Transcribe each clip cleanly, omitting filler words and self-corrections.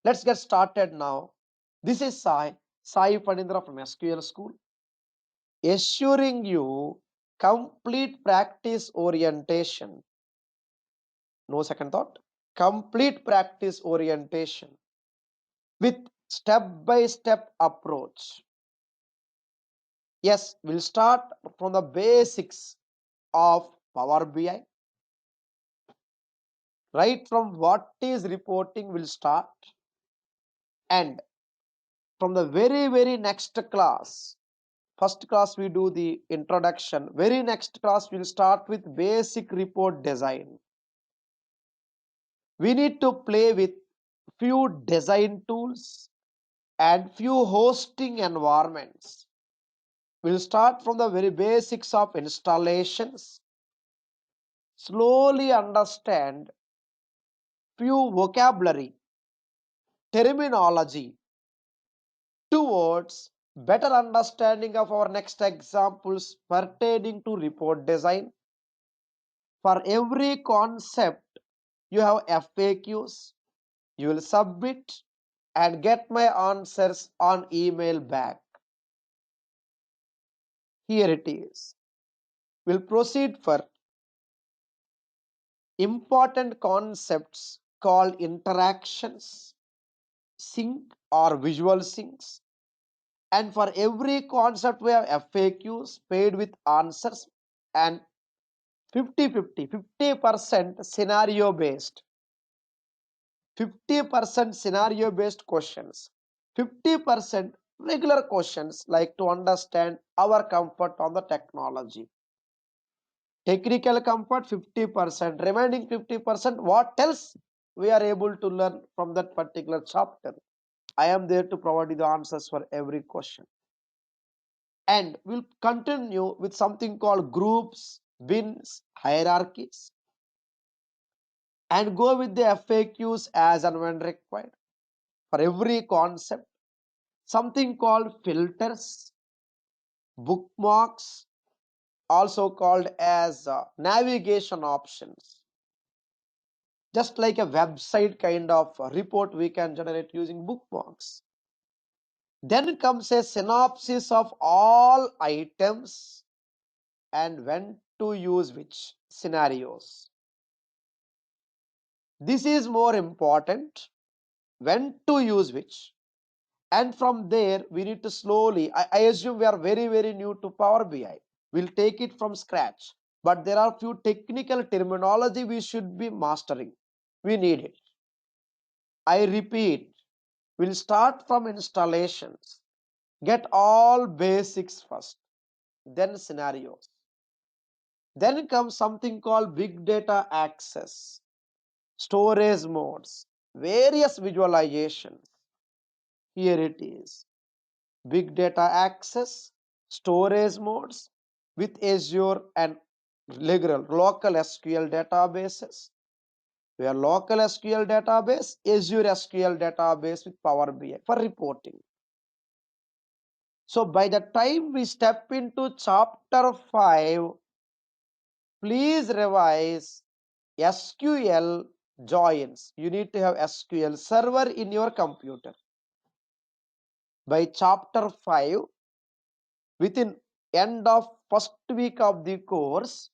Let's get started now. This is Sai Panindra from SQL School, assuring you complete practice orientation. No second thought. Complete practice orientation with step-by-step approach. Yes, we'll start from the basics of Power BI. Right from what is reporting we'll start, and from the very next class, first class we do the introduction, very next class we'll start with basic report design. We need to play with few design tools and few hosting environments. We'll start from the very basics of installations, slowly understand few vocabulary, terminology towards better understanding of our next examples pertaining to report design. For every concept, you have FAQs. You will submit and get my answers on email back. Here it is. We'll proceed for important concepts called interactions, sync or visual syncs. And for every concept, we have FAQs paid with answers and 50% scenario based, 50% scenario based questions, 50% regular questions like to understand our comfort on the technology. Technical comfort 50%, remaining 50% what else we are able to learn from that particular chapter. I am there to provide you the answers for every question. And we'll continue with something called groups, bins, hierarchies, and go with the FAQs as and when required. For every concept, something called filters, bookmarks, also called as navigation options. Just like a website kind of report we can generate using bookmarks. Then comes a synopsis of all items and when to use which scenarios. This is more important, when to use which. And from there, we need to slowly, I assume we are very new to Power BI. We'll take it from scratch. But there are few technical terminology we should be mastering. We need it. I repeat, we'll start from installations. Get all basics first, then scenarios. Then comes something called big data access, storage modes, various visualizations. Here it is. Big data access, storage modes with Azure and local SQL databases. We have local SQL database, Azure SQL database with Power BI for reporting. So by the time we step into chapter 5, please revise SQL joins. You need to have SQL server in your computer. By chapter 5, within end of first week of the course,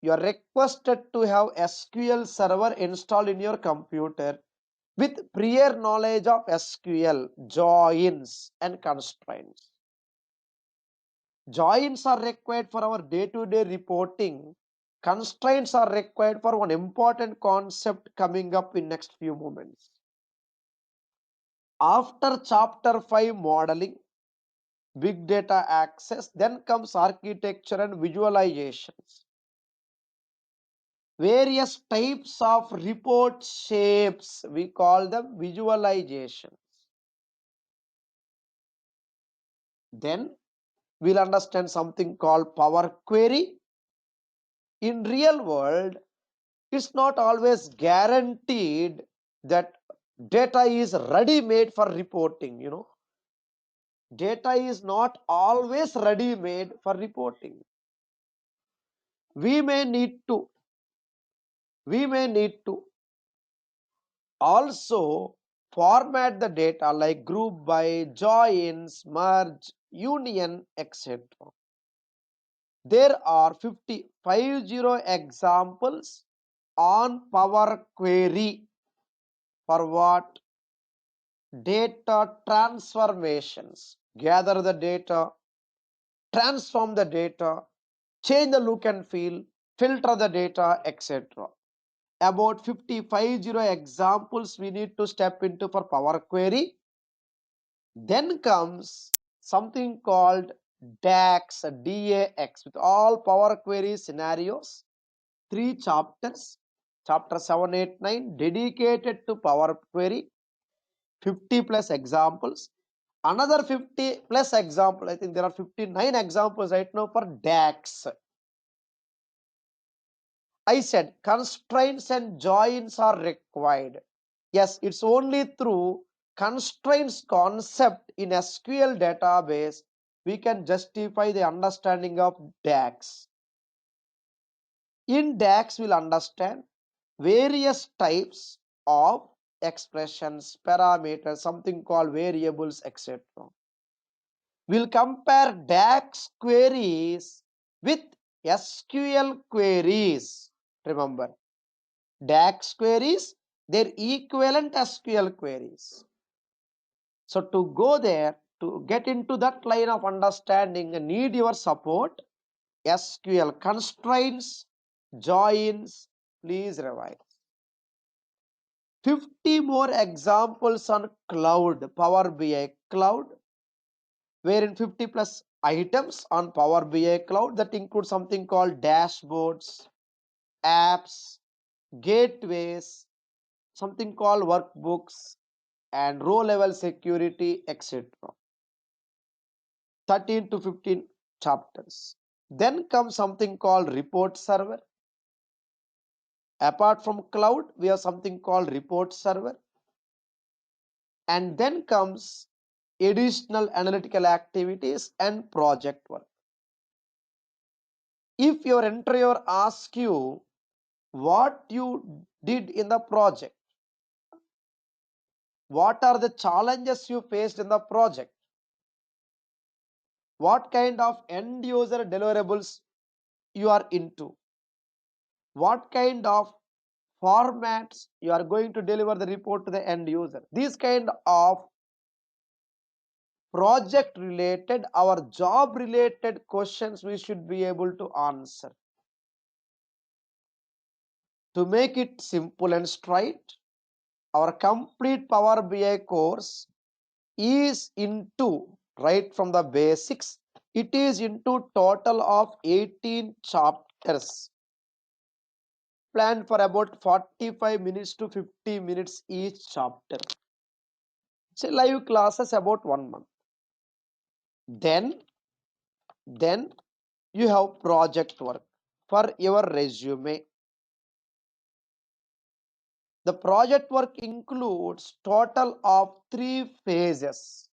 you are requested to have SQL server installed in your computer with prior knowledge of SQL, joins and constraints. Joins are required for our day-to-day reporting. Constraints are required for one important concept coming up in next few moments. After chapter 5 modeling, big data access, then comes architecture and visualizations. Various types of report shapes, we call them visualizations. Then we'll understand something called Power Query. In real world, it's not always guaranteed that data is ready made for reporting. Data is not always ready made for reporting. We may need to also format the data like group by, joins, merge, union, etc. There are 50 examples on Power Query for what? Data transformations. Gather the data, transform the data, change the look and feel, filter the data, etc. About 50 examples we need to step into for Power Query. Then comes something called DAX, DAX, with all Power Query scenarios. 3 chapters, chapter 7, 8, 9, dedicated to Power Query, 50 plus examples. Another 50 plus example, I think there are 59 examples right now for DAX. I said constraints and joins are required. Yes, it's only through constraints concept in SQL database we can justify the understanding of DAX. In DAX, we'll understand various types of expressions, parameters, something called variables, etc. We'll compare DAX queries with SQL queries. Remember, DAX queries, they're equivalent SQL queries. So to go there, to get into that line of understanding, I need your support. SQL constraints, joins, please revise. 50 more examples on cloud, Power BI cloud, wherein 50 plus items on Power BI cloud that include something called dashboards, apps, gateways, something called workbooks, and row level security, etc. 13 to 15 chapters. Then comes something called report server. Apart from cloud, we have something called report server. And then comes additional analytical activities and project work. If your interviewer asks you what you did in the project, what are the challenges you faced in the project, what kind of end user deliverables you are into, what kind of formats you are going to deliver the report to the end user, these kind of project related, our job related questions we should be able to answer. To make it simple and straight, our complete Power BI course is into, right from the basics, it is into total of 18 chapters, planned for about 45 minutes to 50 minutes each chapter. So live classes about 1 month. Then you have project work for your resume. The project work includes total of 3 phases.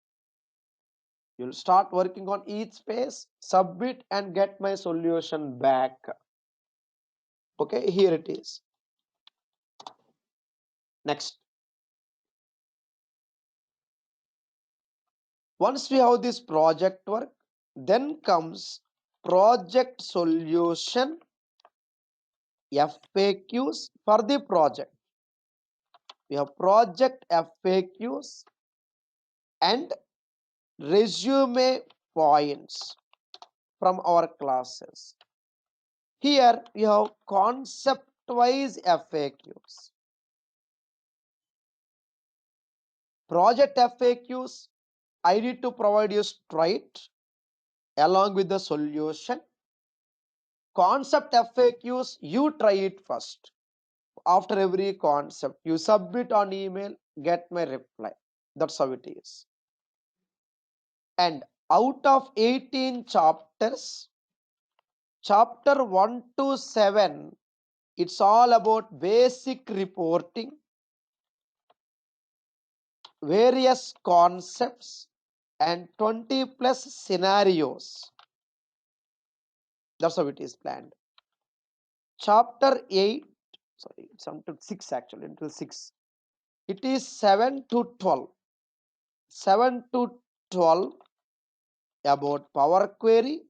You'll start working on each phase, submit and get my solution back. Okay, here it is. Next. Once we have this project work, then comes project solution, FAQs for the project. We have project FAQs and resume points from our classes. Here we have concept wise FAQs. Project FAQs, I need to provide you straight along with the solution. Concept FAQs, you try it first. After every concept, you submit on email, get my reply. That's how it is. And out of 18 chapters, chapter 1 to 7, it's all about basic reporting, various concepts, and 20 plus scenarios. That's how it is planned. Chapter 8, sorry, it's until 6 actually, until 6. It is 7 to 12. 7 to 12 about Power Query,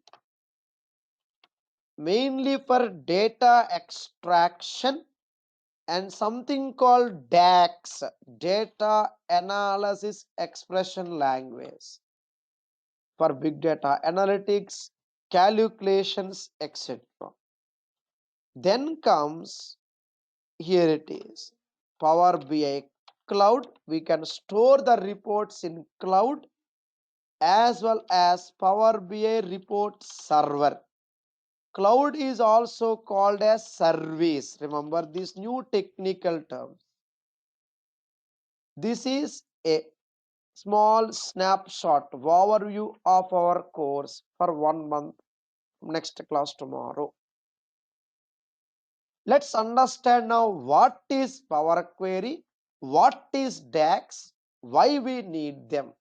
mainly for data extraction, and something called DAX, Data Analysis Expression Language, for big data analytics, calculations, etc. Then comes, here it is, Power BI Cloud. We can store the reports in cloud, as well as Power BI Report Server. Cloud is also called as service. Remember these new technical terms. This is a small snapshot overview of our course for 1 month. Next class tomorrow. Let's understand now what is Power Query, what is DAX, why we need them,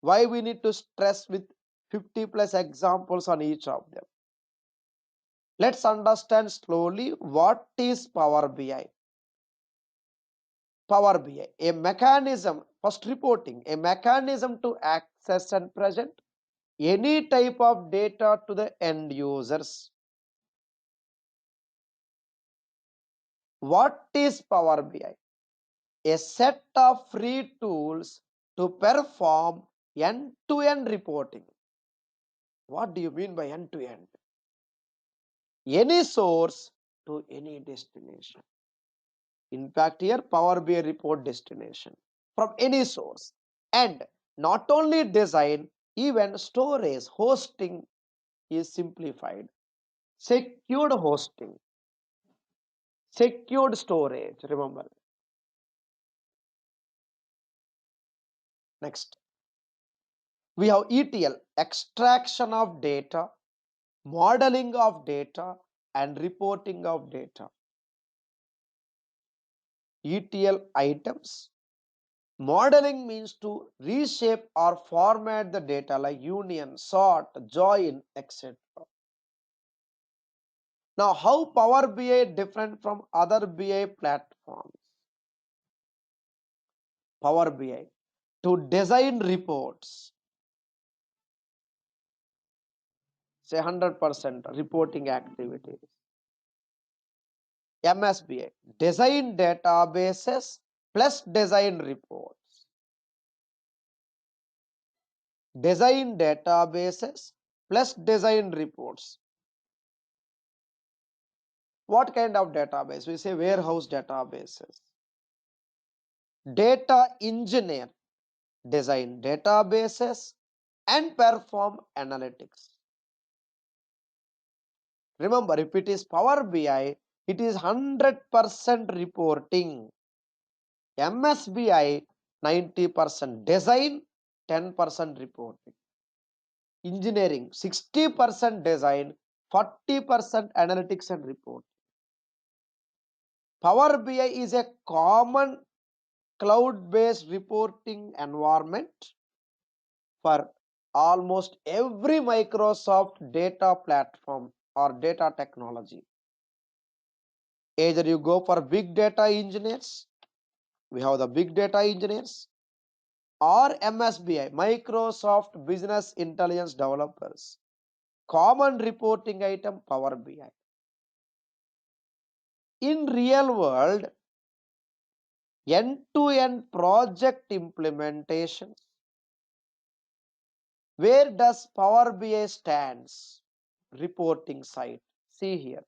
why we need to stress with 50 plus examples on each of them. Let's understand slowly what is Power BI. Power BI, a mechanism, first reporting, a mechanism to access and present any type of data to the end users. What is Power BI? A set of free tools to perform end-to-end reporting. What do you mean by end-to-end? Any source to any destination. In fact, here Power BI report destination from any source. And not only design, even storage, hosting is simplified. Secured hosting, secured storage, remember. Next, we have ETL, extraction of data, modeling of data, and reporting of data. ETL items. Modeling means to reshape or format the data like union, sort, join, etc. Now, how Power BI different from other BI platforms? Power BI to design reports, say 100% reporting activities. MSBI, design databases plus design reports. Design databases plus design reports. What kind of database? We say warehouse databases. Data engineer, design databases and perform analytics. Remember, if it is Power BI, it is 100% reporting. MSBI, 90% design, 10% reporting. Engineering, 60% design, 40% analytics and report. Power BI is a common cloud-based reporting environment for almost every Microsoft data platform or data technology. Either you go for big data engineers, we have the big data engineers, or MSBI, Microsoft Business Intelligence developers. Common reporting item, Power BI. In real world, end-to-end project implementations, where does Power BI stands? Reporting side. See here.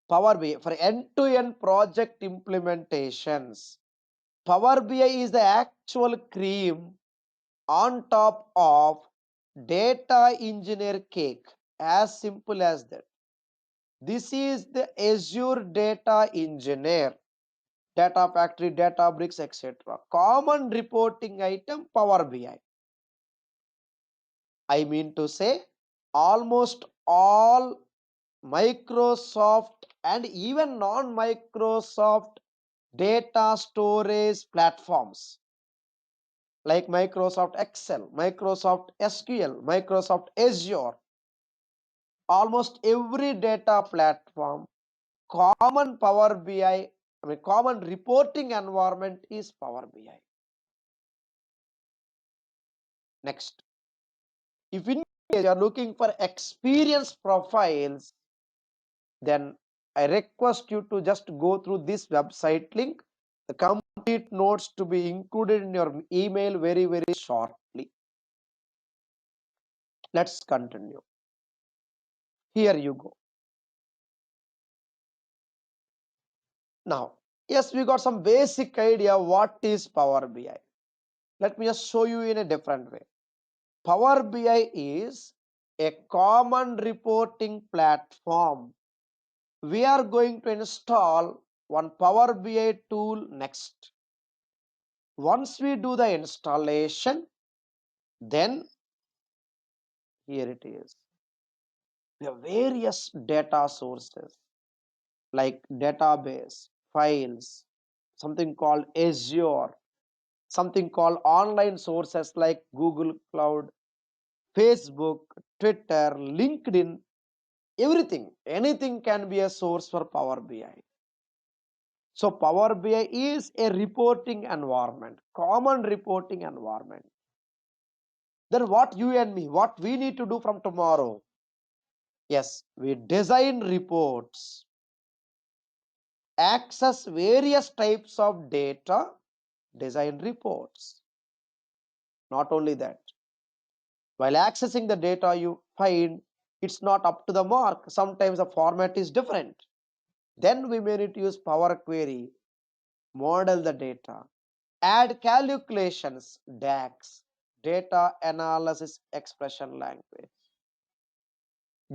Power BI for end-to-end project implementations. Power BI is the actual cream on top of data engineer cake. As simple as that. This is the Azure data engineer. Data factory, Databricks, etc. Common reporting item, Power BI. I mean to say, almost all Microsoft and even non-Microsoft data storage platforms like Microsoft Excel, Microsoft SQL, Microsoft Azure, almost every data platform, common Power BI common reporting environment is Power BI. Next, if in case you are looking for experienced profiles, then I request you to just go through this website link. The complete notes to be included in your email very, very shortly. Let's continue. Here you go. Now, yes, we got some basic idea what is Power BI. Let me just show you in a different way. Power BI is a common reporting platform. We are going to install one Power BI tool next. Once we do the installation, then here it is. We have various data sources like database, files, something called Azure, something called online sources like Google Cloud, Facebook, Twitter, LinkedIn, everything, anything can be a source for Power BI. So Power BI is a reporting environment, common reporting environment. Then what you and me, what we need to do from tomorrow? Yes, we design reports, access various types of data, design reports. Not only that, while accessing the data, you find it's not up to the mark. Sometimes the format is different. Then we may need to use Power Query, model the data, add calculations, DAX, data analysis expression language,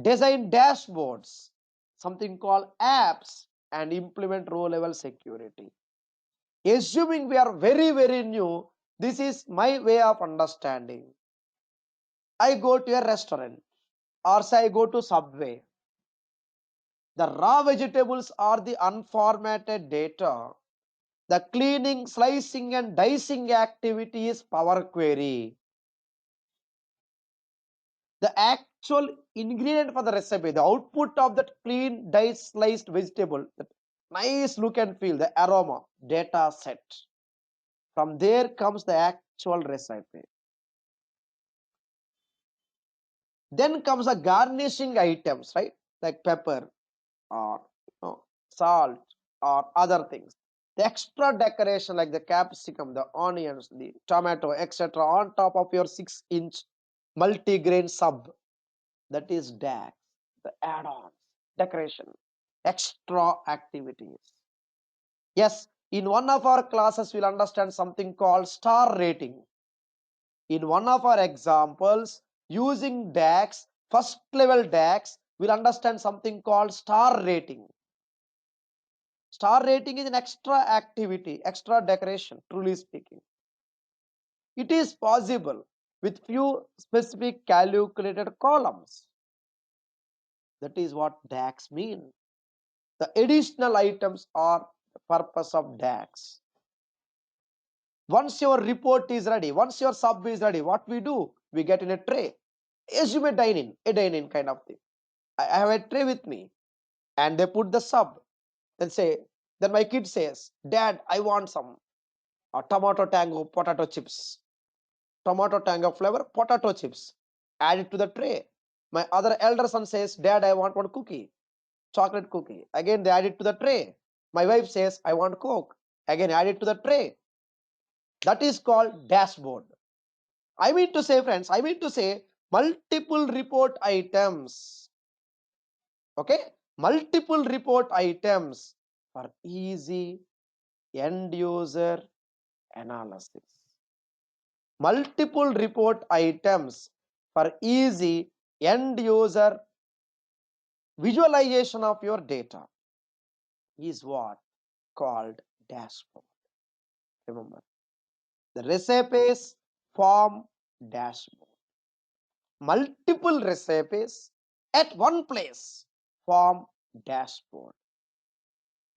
design dashboards, something called apps, and implement row level security. Assuming we are very, very new, this is my way of understanding. I go to a restaurant or say I go to Subway. The raw vegetables are the unformatted data. The cleaning, slicing and dicing activity is Power Query. The actual ingredient for the recipe, the output of that clean, diced, sliced vegetable, that nice look and feel, the aroma, data set. From there comes the actual recipe. Then comes the garnishing items, right? Like pepper or salt or other things. The extra decoration like the capsicum, the onions, the tomato, etc. on top of your 6-inch multi-grain sub. That is DAX, the add-ons, decoration, extra activities. Yes, in one of our classes, we'll understand something called star rating. In one of our examples, using DAX, first level DAX, we'll understand something called star rating. Star rating is an extra activity, extra decoration, truly speaking. It is possible with few specific calculated columns. That is what DAX means. The additional items are the purpose of DAX. Once your report is ready, once your sub is ready, what we do? We get in a tray. Assume a dine-in kind of thing. I have a tray with me and they put the sub. Then my kid says, Dad, I want some tomato tango potato chips. Tomato tango flavor potato chips. Add it to the tray. My other elder son says, Dad, I want one cookie. Chocolate cookie. Again, they add it to the tray. My wife says, I want Coke. Again, add it to the tray. That is called dashboard. I mean to say, friends, multiple report items. Okay? Multiple report items for easy end user analysis. Multiple report items for easy end user visualization of your data is what called dashboard. Remember, the recipes form dashboard. Multiple recipes at one place form dashboard.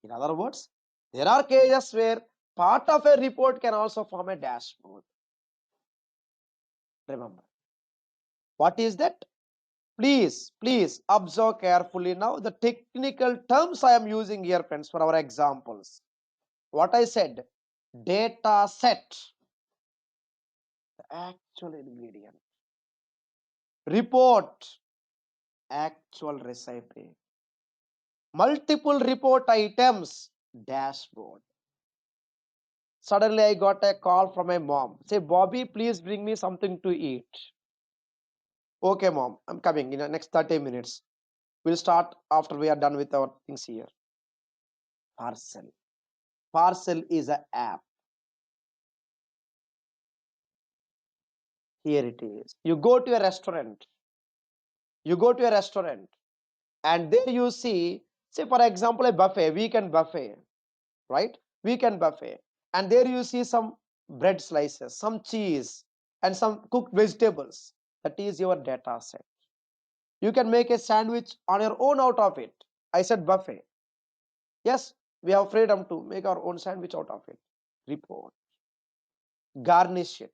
In other words, there are cases where part of a report can also form a dashboard. Remember, what is that? Please observe carefully now the technical terms I am using here, friends, for our examples. What I said, data set, the actual ingredient. Report, actual recipe. Multiple report items, dashboard. Suddenly I got a call from my mom. Say, Bobby, please bring me something to eat. Okay, mom, I'm coming in the next 30 minutes. We'll start after we are done with our things here. Parcel. Parcel is an app. Here it is. You go to a restaurant. You go to a restaurant and there you see, say for example, a buffet, weekend buffet, right? Weekend buffet. And there you see some bread slices, some cheese, and some cooked vegetables. That is your data set. You can make a sandwich on your own out of it. I said buffet. Yes, we have freedom to make our own sandwich out of it. Report. Garnish it.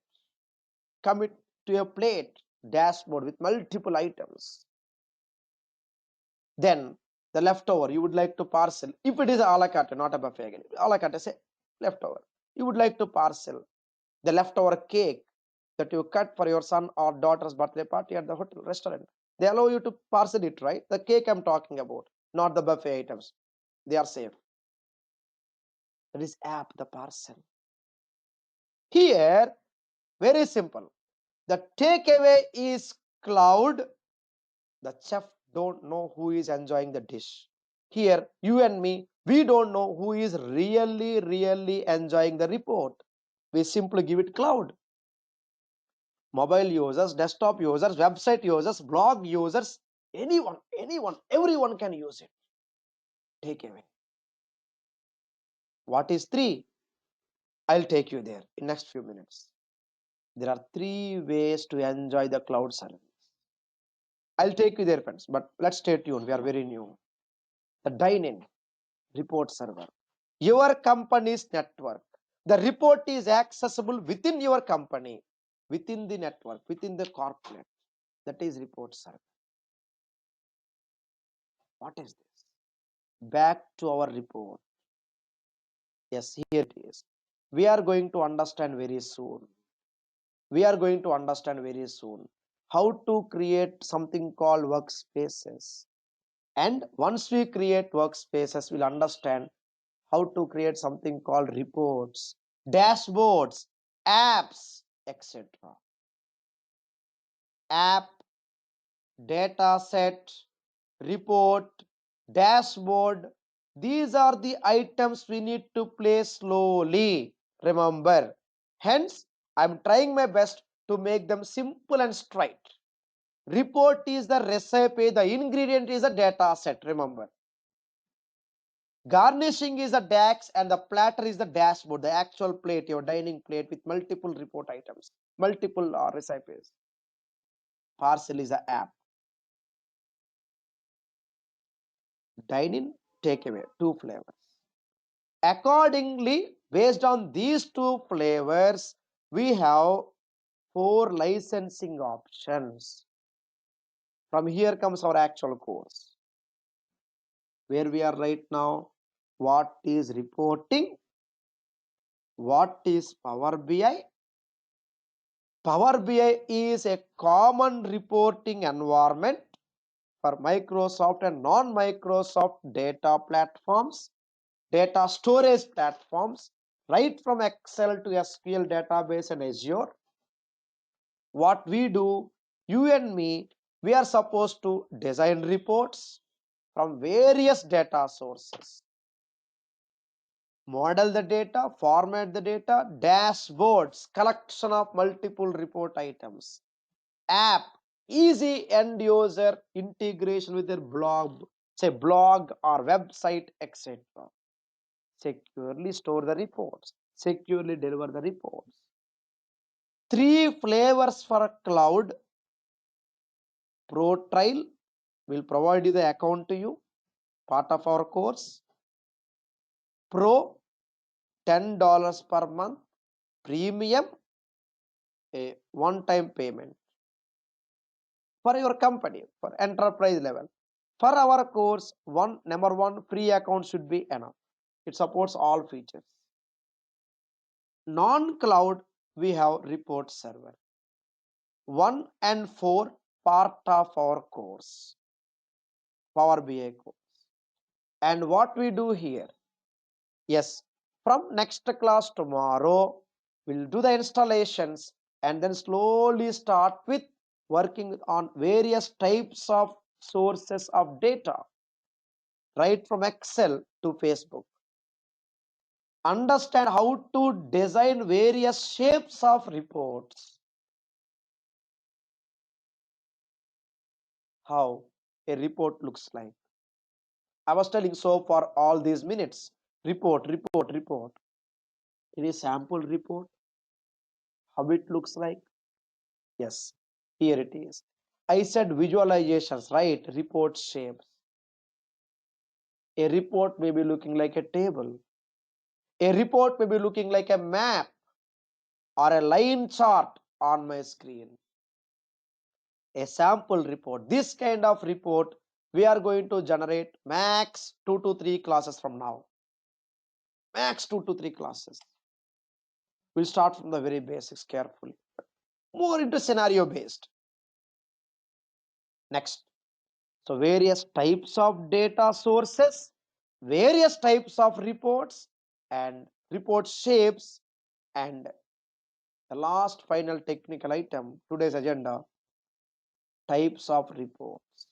Commit to a plate dashboard with multiple items. Then the leftover you would like to parcel. If it is a la carte, not a buffet again. A la carte, say leftover. You would like to parcel the leftover cake that you cut for your son or daughter's birthday party at the hotel restaurant. They allow you to parcel it, right? The cake I'm talking about, not the buffet items. They are safe. That is app, the parcel. Here, very simple. The takeaway is cloud. The chef don't know who is enjoying the dish. Here, you and me, we don't know who is really enjoying the report. We simply give it cloud. Mobile users, desktop users, website users, blog users, anyone, everyone can use it. Takeaway. What is 3? I'll take you there in next few minutes. There are 3 ways to enjoy the cloud service. I'll take you there, friends, but let's stay tuned. We are very new. The dine-in report server. Your company's network. The report is accessible within your company, within the network, within the corporate. That is report server. What is this? Back to our report. Yes, here it is. We are going to understand very soon. We are going to understand very soon how to create something called workspaces. And once we create workspaces, we'll understand how to create something called reports, dashboards, apps, etc. App, data set, report, dashboard. These are the items we need to play slowly. Remember, hence I'm trying my best to make them simple and straight. Report is the recipe, the ingredient is a data set. Remember, garnishing is a DAX and the platter is the dashboard, the actual plate, your dining plate with multiple report items, multiple recipes. Parcel is a app. Dine-in, takeaway, 2 flavors. Accordingly, based on these 2 flavors, we have 4 licensing options. From here comes our actual course. Where we are right now, what is reporting? What is Power BI? Power BI is a common reporting environment for Microsoft and non-Microsoft data platforms, data storage platforms, right from Excel to SQL database and Azure. What we do, you and me, we are supposed to design reports from various data sources, model the data, format the data, dashboards, collection of multiple report items, app, easy end user integration with their blog, say blog or website, etc. Securely store the reports, securely deliver the reports. 3 flavors for cloud. Pro trial will provide you the account to you, part of our course. Pro, $10 per month. Premium, a one-time payment for your company, for enterprise level. For our course, number one, free account should be enough. It supports all features. Non-cloud, we have report server. 1 and 4 part of our course, Power BI course. And what we do here? Yes, from next class tomorrow, we'll do the installations and then slowly start with working on various types of sources of data, right from Excel to Facebook. Understand how to design various shapes of reports. How a report looks like. I was telling so for all these minutes, report. Any sample report, how it looks like? Yes, here it is. I said visualizations, right? Report shapes. A report may be looking like a table. A report may be looking like a map or a line chart on my screen. A sample report. This kind of report we are going to generate max 2 to 3 classes from now. Max 2 to 3 classes. We'll start from the very basics carefully. More into scenario based. Next. So various types of data sources, various types of reports and report shapes, and the last final technical item, today's agenda, types of reports.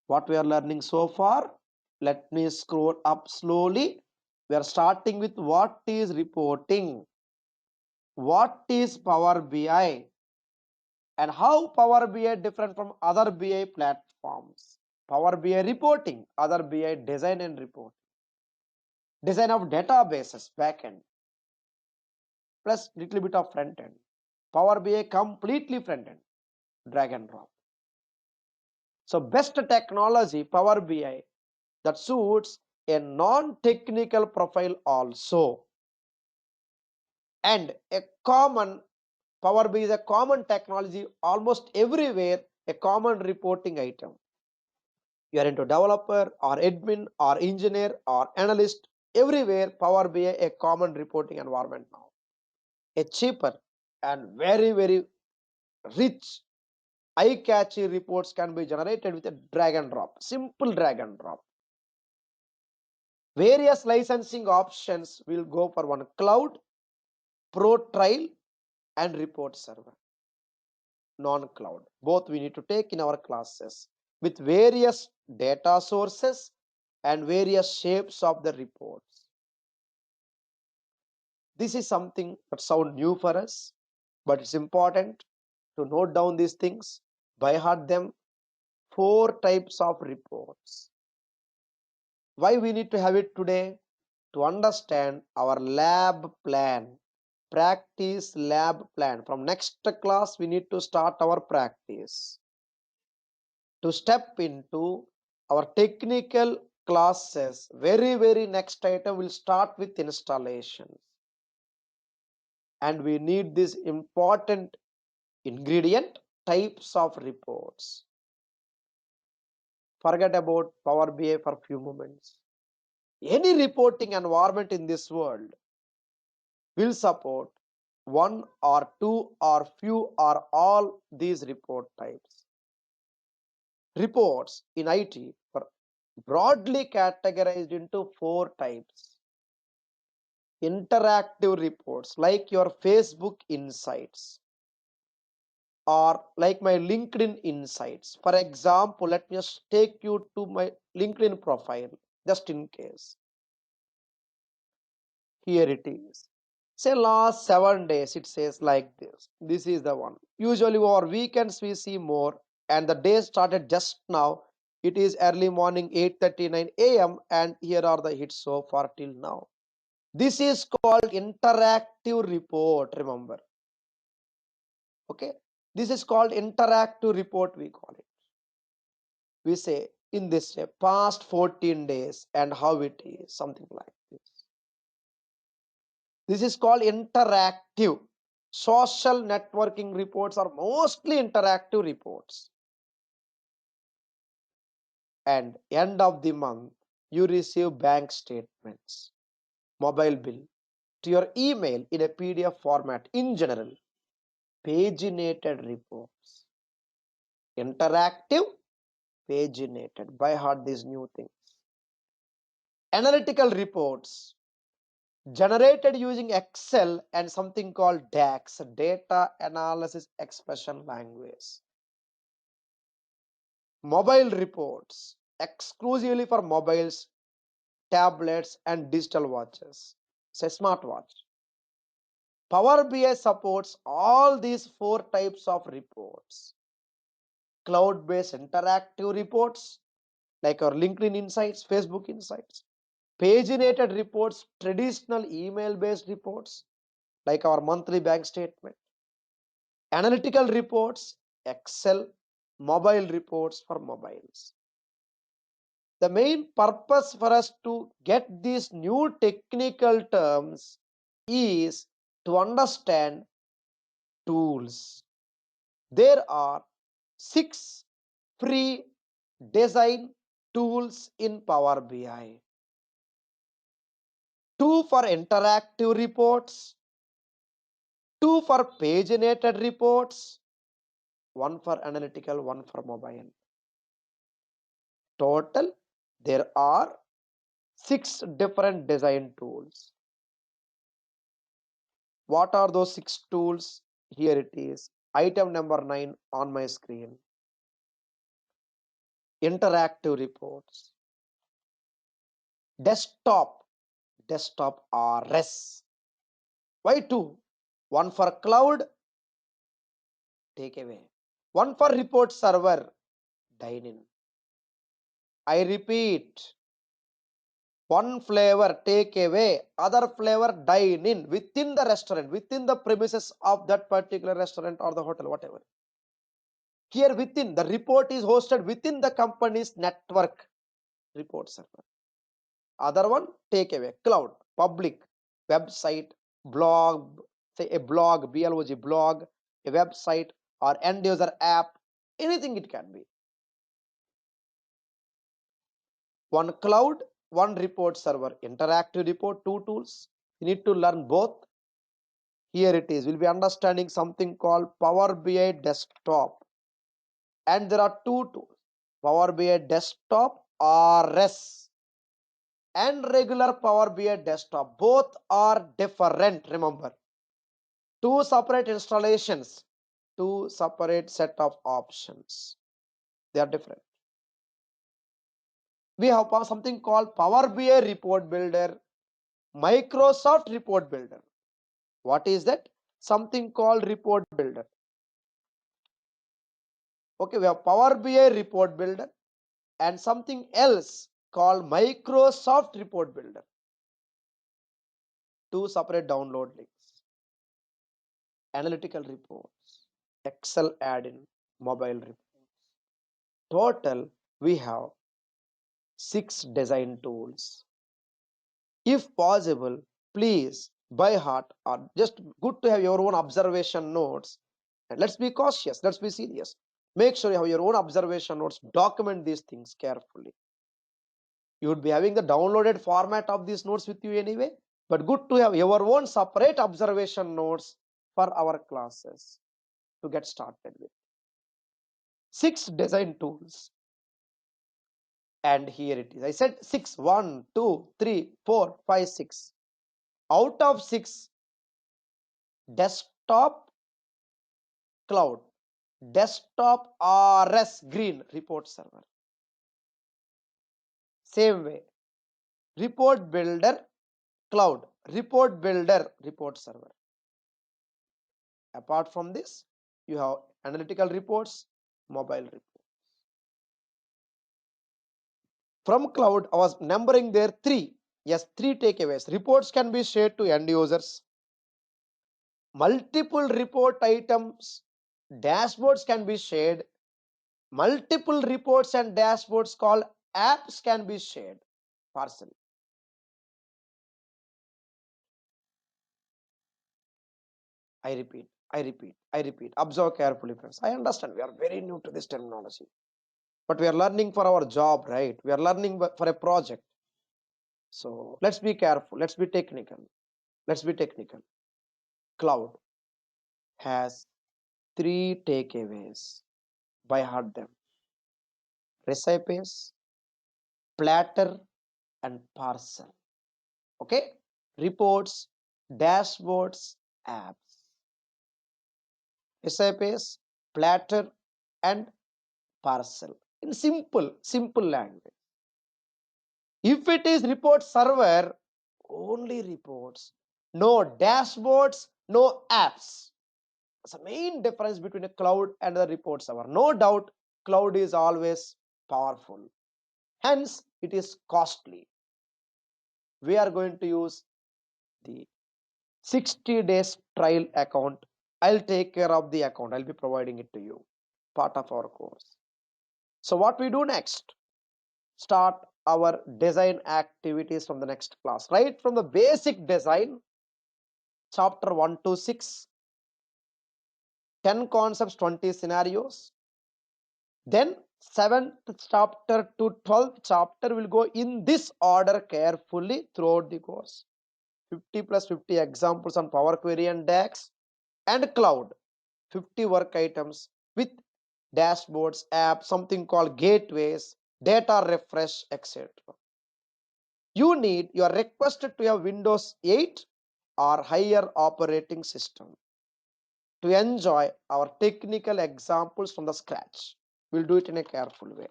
What we are learning so far, let me scroll up slowly. We are starting with what is reporting, what is Power BI, and how Power BI different from other BI platforms. Power BI reporting, other BI design and report. Design of databases backend plus little bit of front end. Power BI completely front end, drag and drop. So best technology Power BI that suits a non-technical profile also. And a common Power BI is a common technology almost everywhere, a common reporting item. You are into developer or admin or engineer or analyst, everywhere Power BI a common reporting environment now. A cheaper and very rich eye-catchy reports can be generated with a drag and drop, simple drag and drop. Various licensing options will go for one: cloud, pro trial and report server. Non-cloud, both we need to take in our classes with various data sources and various shapes of the reports. This is something that sounds new for us, but it's important to note down these things, by heart them. 4 types of reports. Why we need to have it today? To understand our lab plan, practice lab plan. From next class, we need to start our practice. To step into our technical classes, very next item will start with installations. And we need this important ingredient, types of reports. Forget about Power BI for a few moments. Any reporting environment in this world will support one or two or few or all these report types. Reports in IT are broadly categorized into 4 types. Interactive reports like your Facebook insights or like my LinkedIn insights. For example, let me just take you to my LinkedIn profile just in case. Here it is. Say last 7 days, it says like this. This is the one. Usually over weekends we see more, and the day started just now. It is early morning 8:39 a.m. and here are the hits so far till now. This is called interactive report, remember. Okay, this is called interactive report, we call it. We say in this way, past 14 days and how it is, something like this. This is called interactive. Social networking reports are mostly interactive reports. And end of the month, you receive bank statements, mobile bill, to your email in a PDF format. In general, paginated reports, interactive, paginated. By heart these new things. Analytical reports generated using Excel and something called DAX, data analysis expression language. Mobile reports exclusively for mobiles, tablets and digital watches, say smartwatch. Power BI supports all these 4 types of reports. Cloud-based interactive reports like our LinkedIn Insights, Facebook Insights. Paginated reports, traditional email-based reports like our monthly bank statement. Analytical reports, Excel, mobile reports for mobiles. The main purpose for us to get these new technical terms is to understand tools. There are 6 free design tools in Power BI. 2 for interactive reports, 2 for paginated reports, 1 for analytical, 1 for mobile. Total, there are 6 different design tools. What are those 6 tools? Here it is. Item number 9 on my screen. Interactive reports. Desktop RS. Why 2? 1 for cloud, take away. 1 for report server, dine in. I repeat, 1 flavor take away, other flavor dine in within the restaurant, within the premises of that particular restaurant or the hotel, whatever. Here within, the report is hosted within the company's network report server. Other one, take away, cloud, public, website, blog, say a blog, BLOG, blog, a website or end user app, anything it can be. 1 cloud, 1 report server, interactive report, 2 tools. You need to learn both. Here it is. We'll be understanding something called Power BI Desktop. And there are 2 tools. Power BI Desktop RS and regular Power BI Desktop. Both are different, remember. 2 separate installations, 2 separate set of options. They are different. We have something called Power BI Report Builder, Microsoft Report Builder. What is that? Something called Report Builder. Okay, we have Power BI Report Builder and something else called Microsoft Report Builder. 2 separate download links. Analytical reports, Excel add-in, mobile reports. Total, we have 6 design tools. If possible, please by heart or just good to have your own observation notes. And let's be cautious, let's be serious. Make sure you have your own observation notes, document these things carefully. You would be having the downloaded format of these notes with you anyway, but good to have your own separate observation notes for our classes to get started with. 6 design tools. And here it is. I said 6, 1, 2, 3, 4, 5, 6. Out of 6, desktop cloud, desktop RS green report server. Same way, report builder cloud, report builder report server. Apart from this, you have analytical reports, mobile reports. From cloud, I was numbering there 3. Yes, 3 takeaways. Reports can be shared to end users. Multiple report items, dashboards can be shared. Multiple reports and dashboards called apps can be shared partially. I repeat. Observe carefully, friends. I understand we are very new to this terminology, but we are learning for our job, right? We are learning for a project. So let's be careful. Let's be technical. Let's be technical. Cloud has 3 takeaways. By heart them: recipes, platter, and parcel. Okay? Reports, dashboards, apps. Recipes, platter, and parcel. In simple language. If it is report server, only reports, no dashboards, no apps. It's the main difference between a cloud and the report server. No doubt, cloud is always powerful. Hence, it is costly. We are going to use the 60 days trial account. I'll take care of the account. I'll be providing it to you. Part of our course. So what we do next? Start our design activities from the next class. Right from the basic design, chapter 1 to 6, 10 concepts, 20 scenarios. Then 7th chapter to 12th chapter will go in this order carefully throughout the course. 50 plus 50 examples on Power Query and DAX and cloud. 50 work items with dashboards, apps, something called gateways, data refresh, etc. You are requested to have Windows 8 or higher operating system to enjoy our technical examples from the scratch. We'll do it in a careful way.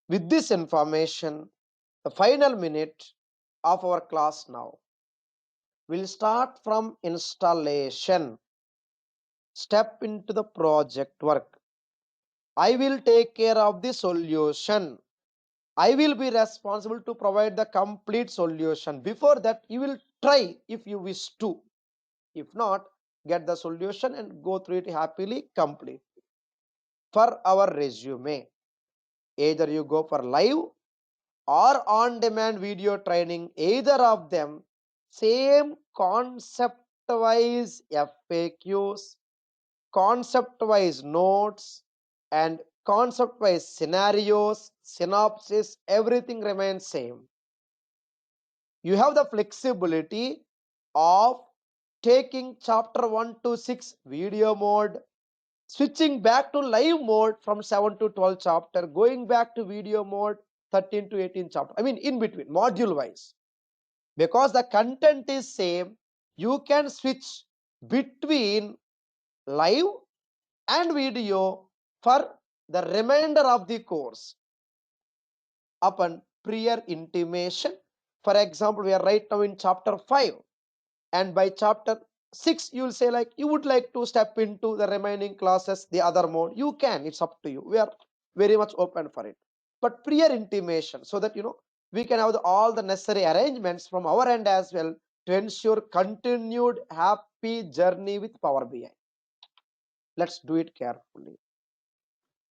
With this information, the final minute of our class now. We'll start from installation. Step into the project work. I will take care of the solution. I will be responsible to provide the complete solution. Before that, you will try if you wish to. If not, get the solution and go through it happily, complete. For our resume, either you go for live or on-demand video training, either of them, same concept-wise FAQs, concept-wise notes, and concept-wise scenarios, synopsis, everything remains same. You have the flexibility of taking chapter 1 to 6 video mode, switching back to live mode from 7 to 12 chapter, going back to video mode 13 to 18 chapter. I mean in between, module wise. Because the content is same, you can switch between live and video for the remainder of the course upon prior intimation. For example, we are right now in chapter 5, and by chapter 6 you will say like you would like to step into the remaining classes, the other mode. You can, it's up to you. We are very much open for it, but prior intimation, so that we can have all the necessary arrangements from our end as well to ensure continued happy journey with Power BI. Let's do it carefully.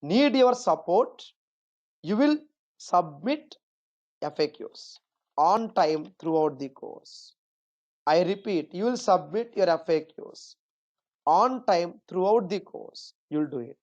Need your support. You will submit FAQs on time throughout the course. I repeat, you will submit your FAQs on time throughout the course. You'll do it.